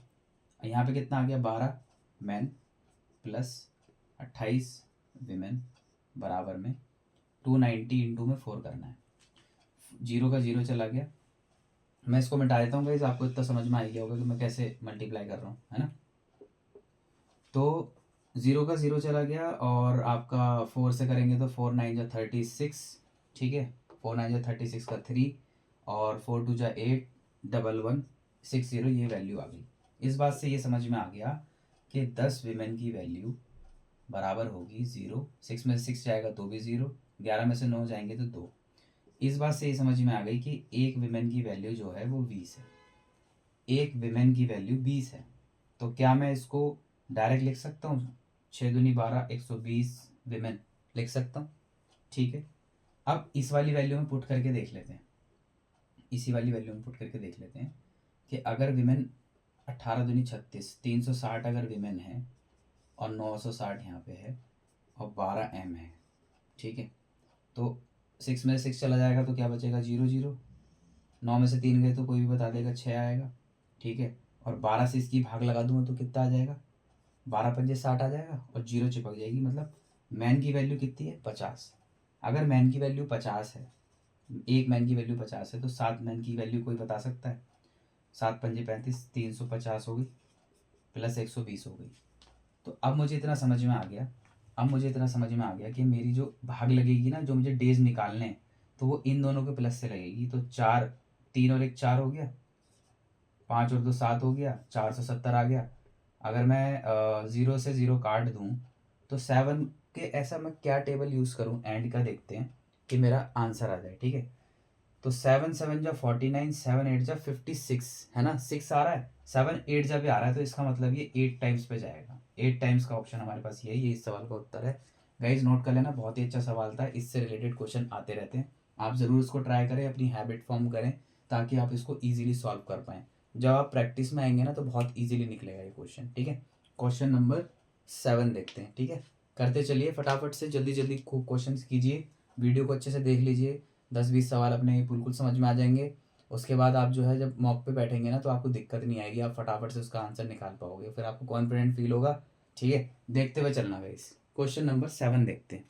यहाँ पे कितना आ गया, 12 मैन प्लस 28 विमेन बराबर में 290 इंटू में 4 करना है। 0 का 0 चला गया। मैं इसको मिटा देता हूँ गाइस, आपको इतना समझ में आ गया होगा कि मैं कैसे मल्टीप्लाई कर रहा हूँ, है ना। तो 0 का 0 चला गया और आपका 4 से करेंगे तो 4 9 जा 36, ठीक है। 4 9 जा 36 का 3 और 4 2 जा 8, 1160 ये वैल्यू आ गई। इस बात से ये समझ में आ गया कि 10 वीमेन की वैल्यू बराबर होगी 0। 6 में से 6 जाएगा तो भी 0, 11 में से 9 जाएंगे तो 2। इस बात से ये समझ में आ गई कि एक वीमेन की वैल्यू जो है वो 20 है। एक वीमेन की वैल्यू 20 है। तो क्या मैं इसको डायरेक्ट लिख सकता हूँ? 6 दूनी 12, 120 वीमेन लिख सकता हूँ। ठीक है, अब इस वाली वैल्यू में पुट करके देख लेते हैं। इसी वाली वैल्यू में पुट करके देख लेते हैं कि अगर विमेन 18 दूनी 36, 360 अगर विमेन है और 960 यहाँ पे है और 12 एम है। ठीक है, तो 6 में से 6 चला जाएगा तो क्या बचेगा? 0 0। 9 में से 3 गए तो कोई भी बता देगा 6 आएगा। ठीक है, और 12 से इसकी भाग लगा दूंगा तो कितना आ जाएगा? 12 पंजे 60 आ जाएगा और 0 चिपक जाएगी। मतलब मैन की वैल्यू कितनी है? 50। अगर मैन की वैल्यू 50 है, एक मैन की वैल्यू 50 है, तो 7 मैन की वैल्यू कोई बता सकता है? 7 पंजे 35, 350 हो गई प्लस 120 हो गई। तो अब मुझे इतना समझ में आ गया, कि मेरी जो भाग लगेगी ना, जो मुझे डेज निकालने हैं, तो वो इन दोनों के प्लस से लगेगी। तो 4, 3 और 1 4 हो गया, 5 और 2 7 हो गया, 470 आ गया। अगर मैं 0 से 0 काट दूँ तो 7 के ऐसा मैं क्या टेबल यूज़ करूँ एंड का, देखते हैं कि मेरा आंसर आ जाए। ठीक है, तो 7 7 जा 49, 7 8 जा 56 है ना, 6 आ रहा है, 7 8 जा भी आ रहा है, तो इसका मतलब ये 8 टाइम्स पे जाएगा। 8 टाइम्स का ऑप्शन हमारे पास ये इस सवाल का उत्तर है। गाइज नोट कर लेना, बहुत ही अच्छा सवाल था, इससे रिलेटेड क्वेश्चन आते रहते हैं। आप ज़रूर इसको ट्राई करें, अपनी हैबिट फॉर्म करें, ताकि आप इसको ईजिली सॉल्व कर पाएँ। जब आप प्रैक्टिस में आएंगे ना तो बहुत ईजिली निकलेगा ये क्वेश्चन। ठीक है, क्वेश्चन नंबर 7 देखते हैं। ठीक है, करते चलिए फटाफट से, जल्दी जल्दी खूब क्वेश्चन कीजिए, वीडियो को अच्छे से देख लीजिए, 10-20 सवाल अपने बिल्कुल समझ में आ जाएंगे। उसके बाद आप जो है जब मॉक पे बैठेंगे ना तो आपको दिक्कत नहीं आएगी, आप फटाफट से उसका आंसर निकाल पाओगे, फिर आपको कॉन्फिडेंट फील होगा। ठीक है, देखते हुए चलना गाइस। क्वेश्चन नंबर 7 देखते हैं।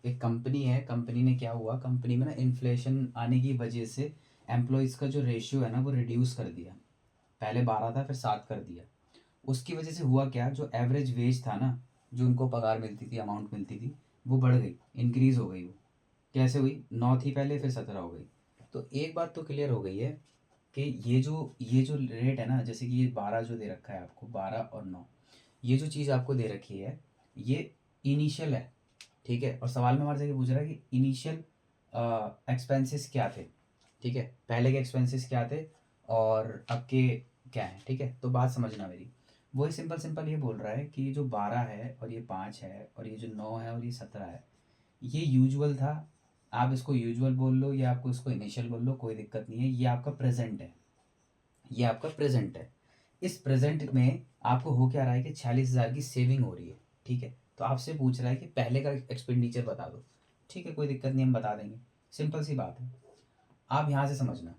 एक कंपनी है, कंपनी ने क्या हुआ, कंपनी में ना इन्फ्लेशन आने की वजह से एम्प्लॉयज़ का जो रेशियो है ना वो रिड्यूस कर दिया। पहले 12 था, फिर 7 कर दिया। उसकी वजह से हुआ क्या, जो एवरेज वेज था ना, जो उनको पगार मिलती थी, अमाउंट मिलती थी, वो बढ़ गई, इंक्रीज़ हो गई। वो कैसे हुई? 9 थी पहले, फिर 17 हो गई। तो एक बात तो क्लियर हो गई है कि ये जो रेट है ना, जैसे कि ये 12 जो दे रखा है आपको, 12 और 9, ये जो चीज़ आपको दे रखी है ये इनिशियल है। ठीक है, और सवाल में हमारे से ये पूछ रहा है कि इनिशियल एक्सपेंसेस क्या थे। ठीक है, पहले के एक्सपेंसेस क्या थे और अब के क्या है। ठीक है, तो बात समझना मेरी, वही सिंपल सिंपल ये बोल रहा है कि ये जो 12 है और ये 5 है और ये जो 9 है और ये 17 है, ये यूजुअल था। आप इसको यूजुअल बोल लो या आपको इसको इनिशियल बोल लो, कोई दिक्कत नहीं है। ये आपका प्रेजेंट है, ये आपका प्रेजेंट है। इस प्रेजेंट में आपको हो क्या रहा है कि 46,000 की सेविंग हो रही है। ठीक है, तो आपसे पूछ रहा है कि पहले का एक्सपेंडिचर बता दो। ठीक है, कोई दिक्कत नहीं, हम बता देंगे, सिंपल सी बात है। आप यहाँ से समझना,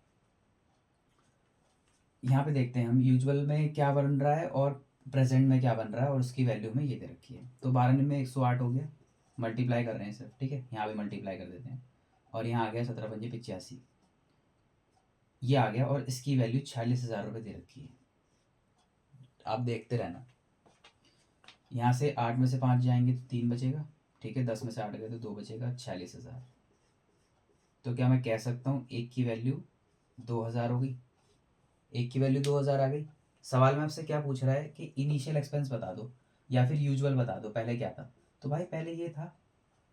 यहाँ पे देखते हैं हम यूजुअल में क्या बन रहा है और प्रेजेंट में क्या बन रहा है, और उसकी वैल्यू में ये दे रखी है। तो 12 में 108 हो गया, मल्टीप्लाई कर रहे हैं सिर्फ। ठीक है, यहाँ भी मल्टीप्लाई कर देते हैं, और यहाँ आ गया 17 पंजे 85, ये आ गया, और इसकी वैल्यू 46,000 रुपये दे रखी है। आप देखते रहना, यहाँ से 8 में से 5 जाएंगे तो 3 बचेगा। ठीक है, 10 में से 8 गए तो 2 बचेगा, 46,000। तो क्या मैं कह सकता हूँ एक की वैल्यू 2,000 हो गई, एक की वैल्यू 2,000 आ गई। सवाल में आपसे क्या पूछ रहा है कि इनिशियल एक्सपेंस बता दो या फिर यूजुअल बता दो, पहले क्या था। तो भाई पहले ये था,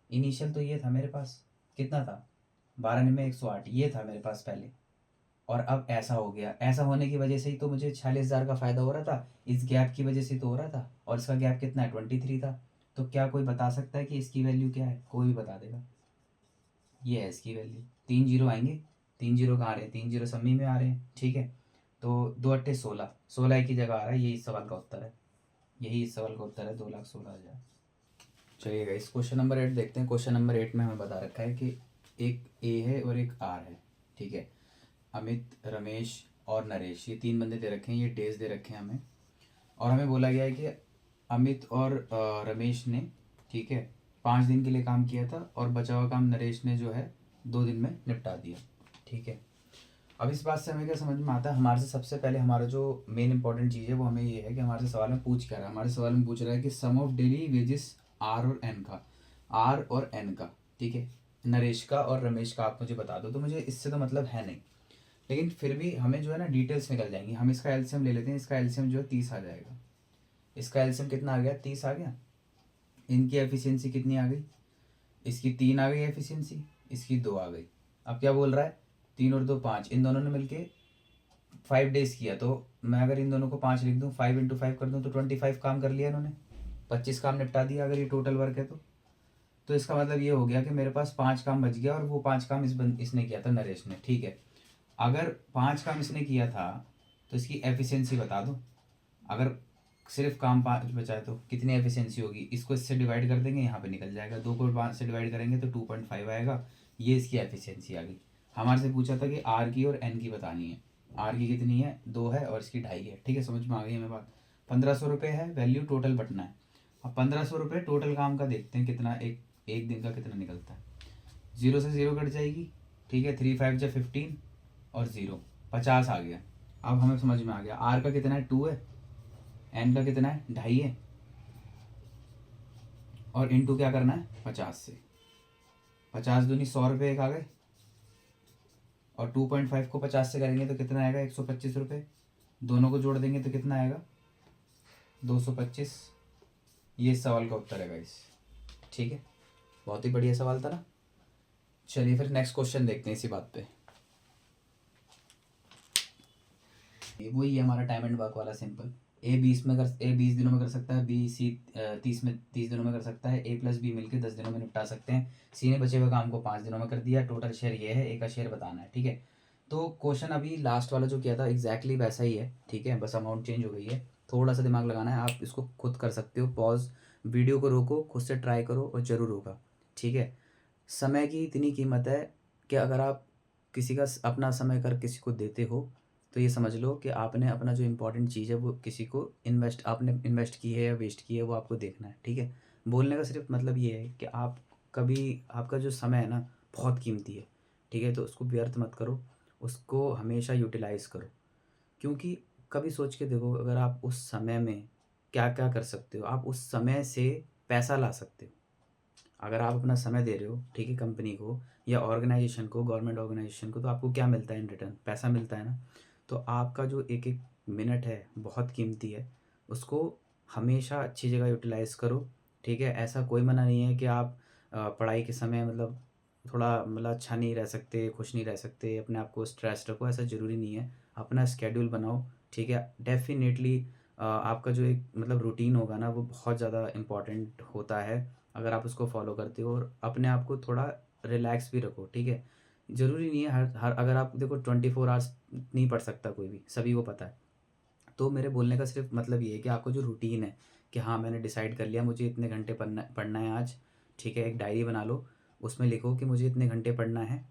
इनिशियल तो ये था मेरे पास, कितना था? 12 में 108, ये था मेरे पास पहले, और अब ऐसा हो गया। ऐसा होने की वजह से ही तो मुझे 46,000 का फ़ायदा हो रहा था, इस गैप की वजह से तो हो रहा था, और इसका गैप कितना है? 23 था। तो क्या कोई बता सकता है कि इसकी वैल्यू क्या है? कोई भी बता देगा, ये है इसकी वैल्यू। 3 जीरो आएंगे, 3 जीरो कहाँ आ रहे हैं? 3 जीरो सम्मी में आ रहे हैं। ठीक है, तो 2 अट्ठे 16, 16 एक ही जगह आ रहा है, यही इस सवाल का उत्तर है, यही इस सवाल का उत्तर है, 2,16,000। चलिएगा इस क्वेश्चन नंबर 8 देखते हैं। क्वेश्चन नंबर 8 में हमें बता रखा है कि एक ए है और एक आर है। ठीक है, अमित, रमेश और नरेश, ये 3 बंदे दे रखे हैं, ये डेज दे रखे हैं हमें, और हमें बोला गया है कि अमित और रमेश ने, ठीक है, 5 दिन के लिए काम किया था और बचा हुआ काम नरेश ने जो है 2 दिन में निपटा दिया। ठीक है, अब इस बात से हमें क्या समझ में आता है, हमारे से सबसे पहले हमारा जो मेन इंपॉर्टेंट चीज़ है वो हमें ये है कि हमारे से सवाल में पूछ क्या रहा है। हमारे सवाल में पूछ रहा है कि सम ऑफ डेली वेजेस आर और एन का, आर और एन का। ठीक है, नरेश का और रमेश का आप मुझे बता दो, तो मुझे इससे तो मतलब है नहीं, लेकिन फिर भी हमें जो है ना डिटेल्स निकल जाएंगी। हम इसका एलसीएम ले लेते हैं, इसका एलसीएम जो है 30 आ जाएगा। इसका एलसीएम कितना आ गया, 30 आ गया। इनकी एफिशिएंसी कितनी आ गई, इसकी 3 आ गई एफिशिएंसी, इसकी 2 आ गई। अब क्या बोल रहा है, 3 और 2 5, इन दोनों ने मिलके 5 डेज किया, तो मैं अगर इन दोनों को 5 लिख दूँ, 5 × 5 कर दूँ, तो 25 काम कर लिया इन्होंने, 25 काम निपटा दिया अगर ये टोटल वर्क है तो इसका मतलब ये हो गया कि मेरे पास 5 काम बच गया, और वो 5 काम इसने किया था, नरेश ने। ठीक है, अगर 5 काम इसने किया था तो इसकी एफिशिएंसी बता दो। अगर सिर्फ काम 5 बचा है तो कितनी एफिशिएंसी होगी, इसको इससे डिवाइड कर देंगे, यहाँ पे निकल जाएगा। 2 को 5 से डिवाइड करेंगे तो 2.5 आएगा। ये इसकी एफिशिएंसी आ गई। हमारे से पूछा था कि आर की और एन की बतानी है। आर की कितनी है, 2 है, और इसकी 2.5 है। ठीक है, समझ में आ गई हमें बात। 1500 रुपये है वैल्यू, टोटल बटना है। अब 1500 रुपये टोटल काम का देखते हैं कितना, एक दिन का कितना निकलता है। 0 से 0 कट जाएगी। ठीक है, 3 5 × 15 और 0 50 आ गया। अब हमें समझ में आ गया आर का कितना है, 2 है, एन का कितना है, 2.5 है, और इनटू क्या करना है, 50 से। 50 दूनी 100 रुपये एक आ गए, और 2.5 को 50 से करेंगे तो कितना आएगा, 125 रुपये। दोनों को जोड़ देंगे तो कितना आएगा, 225। ये इस सवाल का उत्तर है गाइस। ठीक है, बहुत ही बढ़िया सवाल था ना। चलिए फिर नेक्स्ट क्वेश्चन देखते हैं इसी बात पे। वही है हमारा टाइम एंड वर्क वाला सिंपल। ए 20 दिनों में कर सकता है, बी सी 30 दिनों में कर सकता है, ए प्लस बी मिलकर 10 दिनों में निपटा सकते हैं। सी ने बचे हुए काम को 5 दिनों में कर दिया। टोटल शेयर ये है, ए का शेयर बताना है। ठीक है, तो क्वेश्चन अभी लास्ट वाला जो किया था एग्जैक्टली वैसा ही है। ठीक है, बस अमाउंट चेंज हो गई है। थोड़ा सा दिमाग लगाना है, आप इसको खुद कर सकते हो। पॉज, वीडियो को रोको, खुद से ट्राई करो और ज़रूर होगा। ठीक है, समय की इतनी कीमत है कि अगर आप किसी का अपना समय कर किसी को देते हो, तो ये समझ लो कि आपने अपना जो इम्पोर्टेंट चीज़ है वो किसी को आपने इन्वेस्ट की है या वेस्ट की है, वो आपको देखना है। ठीक है, बोलने का सिर्फ मतलब ये है कि आप कभी, आपका जो समय है ना बहुत कीमती है। ठीक है, तो उसको व्यर्थ मत करो, उसको हमेशा यूटिलाइज़ करो। क्योंकि कभी सोच के देखो, अगर आप उस समय में क्या क्या कर सकते हो, आप उस समय से पैसा ला सकते हो। अगर आप अपना समय दे रहे हो, ठीक है, कंपनी को या ऑर्गेनाइजेशन को, गवर्नमेंट ऑर्गेनाइजेशन को, तो आपको क्या मिलता है इन रिटर्न, पैसा मिलता है ना। तो आपका जो एक एक मिनट है बहुत कीमती है, उसको हमेशा अच्छी जगह यूटिलाइज़ करो। ठीक है, ऐसा कोई मना नहीं है कि आप पढ़ाई के समय मतलब थोड़ा मतलब अच्छा नहीं रह सकते, खुश नहीं रह सकते, अपने आप को स्ट्रेस रखो, ऐसा ज़रूरी नहीं है। अपना स्केड्यूल बनाओ। ठीक है, डेफिनेटली आपका जो एक मतलब रूटीन होगा ना, वो बहुत ज़्यादा इम्पॉर्टेंट होता है। अगर आप उसको फॉलो करते हो और अपने आप को थोड़ा रिलैक्स भी रखो। ठीक है, ज़रूरी नहीं है हर हर अगर आप देखो 24 आवर्स नहीं पढ़ सकता कोई भी, सभी को पता है। तो मेरे बोलने का सिर्फ मतलब ये है कि आपको जो रूटीन है कि हाँ मैंने डिसाइड कर लिया मुझे इतने घंटे पढ़ना पढ़ना है आज। ठीक है, एक डायरी बना लो, उसमें लिखो कि मुझे इतने घंटे पढ़ना है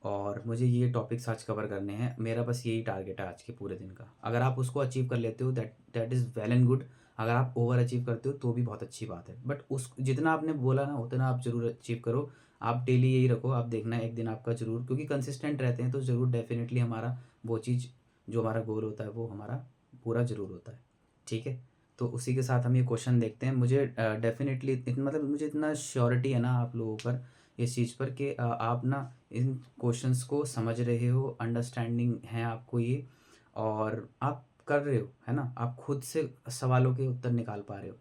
और मुझे ये टॉपिक्स आज कवर करने हैं, मेरा बस यही टारगेट है आज के पूरे दिन का। अगर आप उसको अचीव कर लेते हो, that that is well and good. अगर आप ओवर अचीव करते हो तो भी बहुत अच्छी बात है, बट उस जितना आपने बोला ना उतना आप ज़रूर अचीव करो। आप डेली यही रखो, आप देखना एक दिन आपका ज़रूर, क्योंकि कंसिस्टेंट रहते हैं तो ज़रूर डेफिनेटली हमारा वो चीज़ जो हमारा गोल होता है वो हमारा पूरा ज़रूर होता है। ठीक है, तो उसी के साथ हम ये क्वेश्चन देखते हैं। मुझे डेफिनेटली मतलब मुझे इतना श्योरिटी है ना आप लोगों पर इस चीज़ पर कि आप ना इन क्वेश्चंस को समझ रहे हो, अंडरस्टैंडिंग है आपको ये, और आप कर रहे हो, है ना, आप खुद से सवालों के उत्तर निकाल पा रहे हो।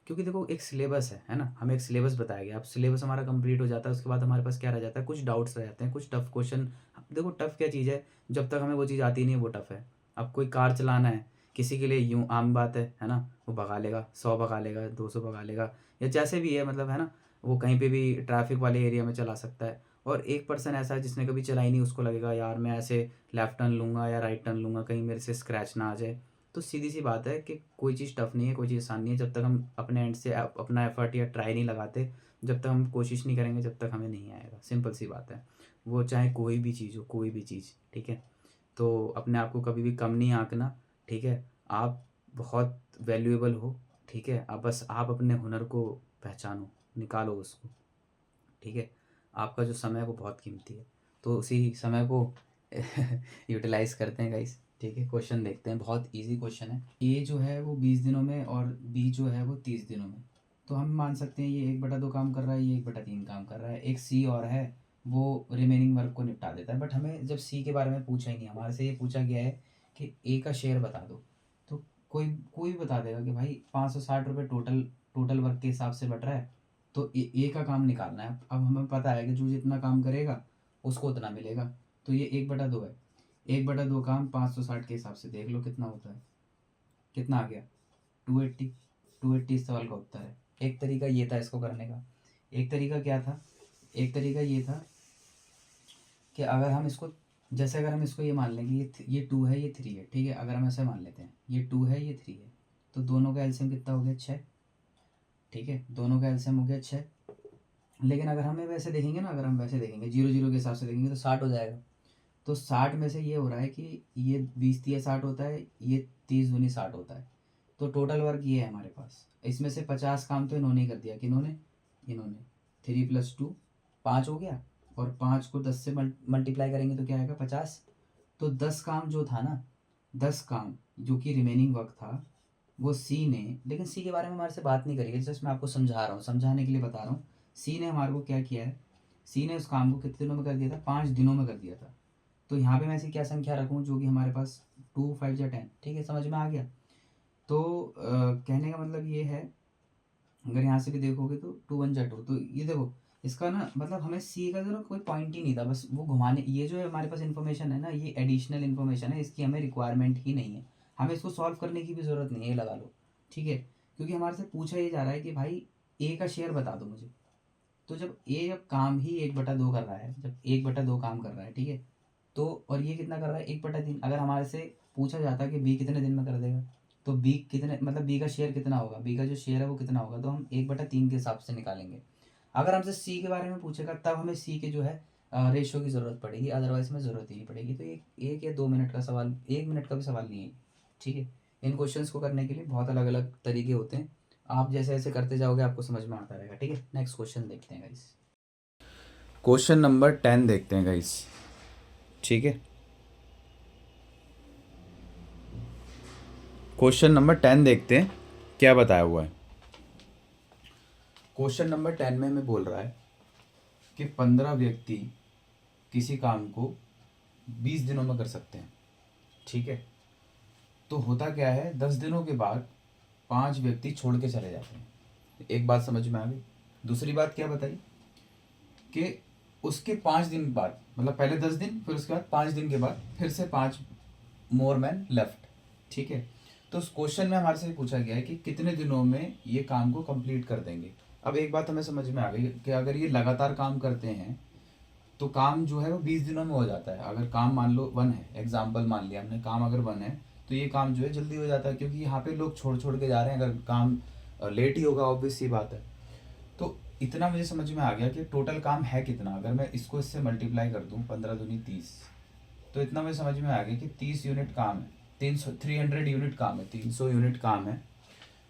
क्योंकि देखो एक सिलेबस है ना, हमें एक सिलेबस बताया गया। अब सिलेबस हमारा कंप्लीट हो जाता है, उसके बाद हमारे पास क्या रह जाता है, कुछ डाउट्स रह जाते हैं, कुछ टफ क्वेश्चन। देखो टफ क्या चीज़ है, जब तक हमें वो चीज़ आती नहीं है वो टफ है। अब कोई कार चलाना है किसी के लिए यूँ आम बात है ना, वो भगा लेगा, 100 भगा लेगा, 200 भगा लेगा, या जैसे भी है मतलब, है ना, वो कहीं पे भी ट्रैफिक वाले एरिया में चला सकता है। और एक पर्सन ऐसा है जिसने कभी चलाई नहीं, उसको लगेगा यार मैं ऐसे लेफ्ट टर्न लूँगा या राइट टर्न लूँगा कहीं मेरे से स्क्रैच ना आ जाए। तो सीधी सी बात है कि कोई चीज़ टफ नहीं है, कोई चीज़ आसान नहीं है। जब तक हम अपने एंड से अपना एफर्ट या ट्राई नहीं लगाते, जब तक हम कोशिश नहीं करेंगे, जब तक हमें नहीं आएगा। सिंपल सी बात है, वो चाहे कोई भी चीज़ हो, कोई भी चीज़। ठीक है, तो अपने आप को कभी भी कम नहीं आंकना। ठीक है, आप बहुत वैल्यूएबल हो। ठीक है, आप बस आप अपने हुनर को पहचानो, निकालो उसको। ठीक है, आपका जो समय है वो बहुत कीमती है, तो उसी समय को यूटिलाइज़ करते हैं गाइस। ठीक है, क्वेश्चन देखते हैं, बहुत इजी क्वेश्चन है। ए जो है वो 20 दिनों में और बी जो है वो 30 दिनों में। तो हम मान सकते हैं ये 1/2 काम कर रहा है, ये 1/3 काम कर रहा है। एक सी और है, वो रिमेनिंग वर्क को निपटा देता है। बट हमें जब सी के बारे में पूछा ही नहीं, हमारे से ये पूछा गया है कि ए का शेयर बता दो, तो कोई कोई बता देगा कि भाई 560 रुपये टोटल टोटल वर्क के हिसाब से बट रहा है, तो ए का काम निकालना है। अब हमें पता है कि जो जितना काम करेगा उसको उतना मिलेगा, तो ये 1/2 है। 1/2 काम 560 के हिसाब से देख लो कितना होता है, कितना आ गया 280। 280 इस सवाल का उत्तर है। एक तरीका ये था इसको करने का। एक तरीका क्या था, एक तरीका ये था कि अगर हम इसको, जैसे अगर हम इसको ये मान लें कि ये 2 है ये 3 है, ठीक है, अगर हम ऐसे मान लेते हैं ये 2 है ये 3 है, तो दोनों का एलसीएम कितना हो गया 6, ठीक है, दोनों का एलसीएम हो गया 6। लेकिन अगर हमें वैसे देखेंगे ना, अगर हम वैसे देखेंगे 0 0 के हिसाब से देखेंगे तो 60 हो जाएगा। तो 60 में से ये हो रहा है कि ये 20 3 60 होता है, ये 30 दूनी 60 होता है। तो टोटल वर्क ये है हमारे पास। इसमें से 50 काम तो इन्होंने ही कर दिया, किन्होंने, इन्होंने। 3 + 2 5 हो गया, और 5 को 10 से मल्टीप्लाई करेंगे तो क्या आएगा 50। तो 10 काम जो था ना, 10 काम जो कि रिमेनिंग वर्क था, वो सी ने, लेकिन सी के बारे में हमारे से बात नहीं करी है, जस्ट मैं आपको समझा रहा हूँ, समझाने के लिए बता रहा हूँ। सी ने हमारे को क्या किया है, सी ने उस काम को कितने दिनों में कर दिया था, 5 दिनों में कर दिया था। तो यहाँ पे मैं ऐसी क्या संख्या रखूँ जो कि हमारे पास 2 5 या 10, ठीक है, समझ में आ गया। तो कहने का मतलब ये है, अगर यहाँ से भी देखोगे तो 2 1 2, तो ये देखो इसका ना मतलब हमें सी का जो ना कोई पॉइंट ही नहीं था, बस वो घुमाने, ये जो है हमारे पास इन्फॉर्मेशन है ना, ये एडिशनल इन्फॉर्मेशन है, इसकी हमें रिक्वायरमेंट ही नहीं है, हमें इसको सॉल्व करने की भी ज़रूरत नहीं है, ये लगा लो, ठीक है। क्योंकि हमारे से पूछा ये जा रहा है कि भाई ए का शेयर बता दो मुझे। तो जब काम ही 1/2 कर रहा है, जब 1/2 काम कर रहा है, ठीक है, तो और ये कितना कर रहा है 1/3, अगर हमारे से पूछा जाता है कि बी कितने दिन में कर देगा, तो बी कितने, मतलब बी का शेयर कितना होगा, बी का जो शेयर है वो कितना होगा, तो हम 1/3 के हिसाब से निकालेंगे। अगर हमसे सी के बारे में पूछेगा तब हमें सी के जो है रेशो की ज़रूरत पड़ेगी, अदरवाइज में ज़रूरत ही नहीं पड़ेगी। तो एक या 2 मिनट का सवाल, 1 मिनट का भी सवाल नहीं है, ठीक है। इन क्वेश्चंस को करने के लिए बहुत अलग अलग तरीके होते हैं, आप जैसे जैसे करते जाओगे आपको समझ में आता रहेगा, ठीक है। नेक्स्ट क्वेश्चन देखते हैं गाइस। क्वेश्चन नंबर 10 देखते हैं गाइस, ठीक है। क्वेश्चन नंबर 10 देखते हैं क्या बताया हुआ है। क्वेश्चन नंबर 10 में हमें बोल रहा है कि 15 व्यक्ति किसी काम को 20 दिनों में कर सकते हैं, ठीक है। तो होता क्या है, 10 दिनों के बाद 5 व्यक्ति छोड़ के चले जाते हैं। एक बात समझ में आ गई। दूसरी बात क्या बताई कि उसके 5 दिन बाद, मतलब पहले 10 दिन, फिर उसके बाद 5 दिन के बाद फिर से 5 मोर मैन लेफ्ट, ठीक है। तो उस क्वेश्चन में हमारे से पूछा गया है कि कितने दिनों में ये काम को कंप्लीट कर देंगे। अब एक बात हमें समझ में आ गई कि अगर ये लगातार काम करते हैं तो काम जो है वो 20 दिनों में हो जाता है। अगर काम मान लो 1 है, एग्जाम्पल मान लिया हमने, काम अगर 1 है तो ये काम जो है जल्दी हो जाता है, क्योंकि यहाँ पे लोग छोड़ छोड़ के जा रहे हैं। अगर काम लेट ही होगा, ऑब्वियस सी बात है। तो इतना मुझे समझ में आ गया कि टोटल काम है कितना। अगर मैं इसको इससे मल्टीप्लाई कर दूँ, 15 दूनी 30, तो इतना मुझे समझ में आ गया कि 30 यूनिट काम है, 300 यूनिट काम है, 300 यूनिट काम है।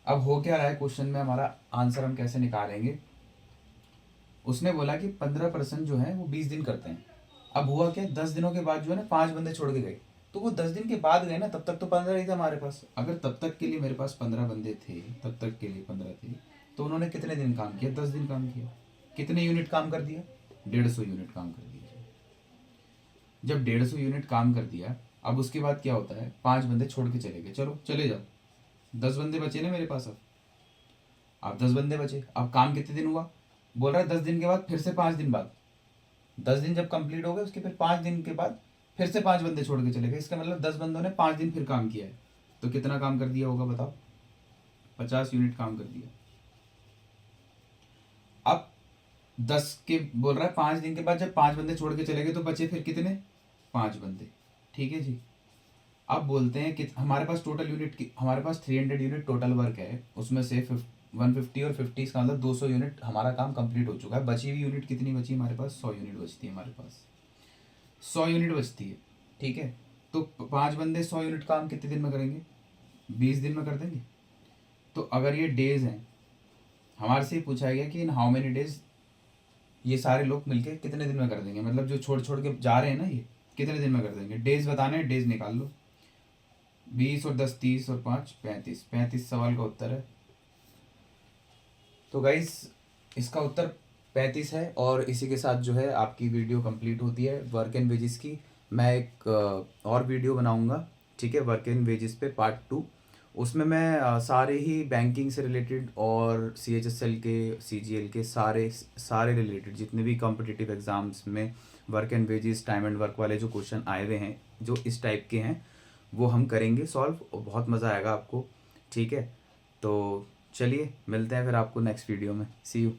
अब हो क्या रहा है क्वेश्चन में, हमारा आंसर हम कैसे निकालेंगे। उसने बोला कि 15% जो है वो 20 दिन करते हैं। अब हुआ क्या, 10 दिनों के बाद जो है ना 5 बंदे छोड़ के गए, तो वो 10 दिन के बाद गए ना, तब तक तो 15 ही थे हमारे पास। अगर तब तक के लिए मेरे पास 15 बंदे थे, तब तक के लिए 15 थे, तो उन्होंने कितने दिन काम किया, 10 दिन काम किया। कितने यूनिट काम कर दिया, 150 यूनिट काम कर दिया। जब 150 यूनिट काम कर दिया, अब उसके बाद क्या होता है, 5 बंदे छोड़ के चले गए, चलो चले जाओ, 10 बंदे बचे ना मेरे पास। अब 10 बंदे बचे, अब काम कितने दिन हुआ, बोल रहा है 10 दिन के बाद फिर से 5 दिन बाद, 10 दिन जब कंप्लीट हो गए उसके फिर 5 दिन के बाद फिर से 5 बंदे छोड़ के चले गए। इसका मतलब 10 बंदों ने 5 दिन फिर काम किया है। तो कितना काम कर दिया होगा बताओ, 50 यूनिट काम कर दिया। अब 10 के बोल रहा है 5 दिन के बाद जब 5 बंदे छोड़ के चले गए तो बचे फिर कितने, 5 बंदे, ठीक है जी। अब बोलते हैं कि हमारे पास टोटल यूनिट की, हमारे पास 300 यूनिट टोटल वर्क है, उसमें से 150 और 50, इसका मतलब 200 यूनिट हमारा काम कंप्लीट हो चुका है। बची हुई यूनिट कितनी बची हमारे पास, 100 यूनिट बचती है हमारे पास, 100 यूनिट बचती है, ठीक है। तो 5 बंदे 100 यूनिट काम कितने दिन में करेंगे, 20 दिन में कर देंगे। तो अगर ये डेज हैं, हमारे से पूछा गया कि इन हाउ मेनी डेज ये सारे लोग मिलके कितने दिन में कर देंगे, मतलब जो छोड़ छोड़ के जा रहे हैं ना ये कितने दिन में कर देंगे। डेज बताने हैं, डेज निकाल लो, 20 और 10 30 और 5 35, 35 सवाल का उत्तर है। तो गाइस इसका उत्तर 35 है, और इसी के साथ जो है आपकी वीडियो कंप्लीट होती है वर्क एंड वेजेस की। मैं एक और वीडियो बनाऊंगा, ठीक है, वर्क एंड वेजेस पे पार्ट 2। उसमें मैं सारे ही बैंकिंग से रिलेटेड और CHSL के, CGL के सारे सारे रिलेटेड जितने भी कॉम्पिटिटिव एग्ज़ाम्स में work and wages time and work वाले जो क्वेश्चन आए हुए हैं जो इस टाइप के हैं, वो हम करेंगे सॉल्व, और बहुत मज़ा आएगा आपको, ठीक है। तो चलिए मिलते हैं फिर आपको नेक्स्ट वीडियो में। सी यू।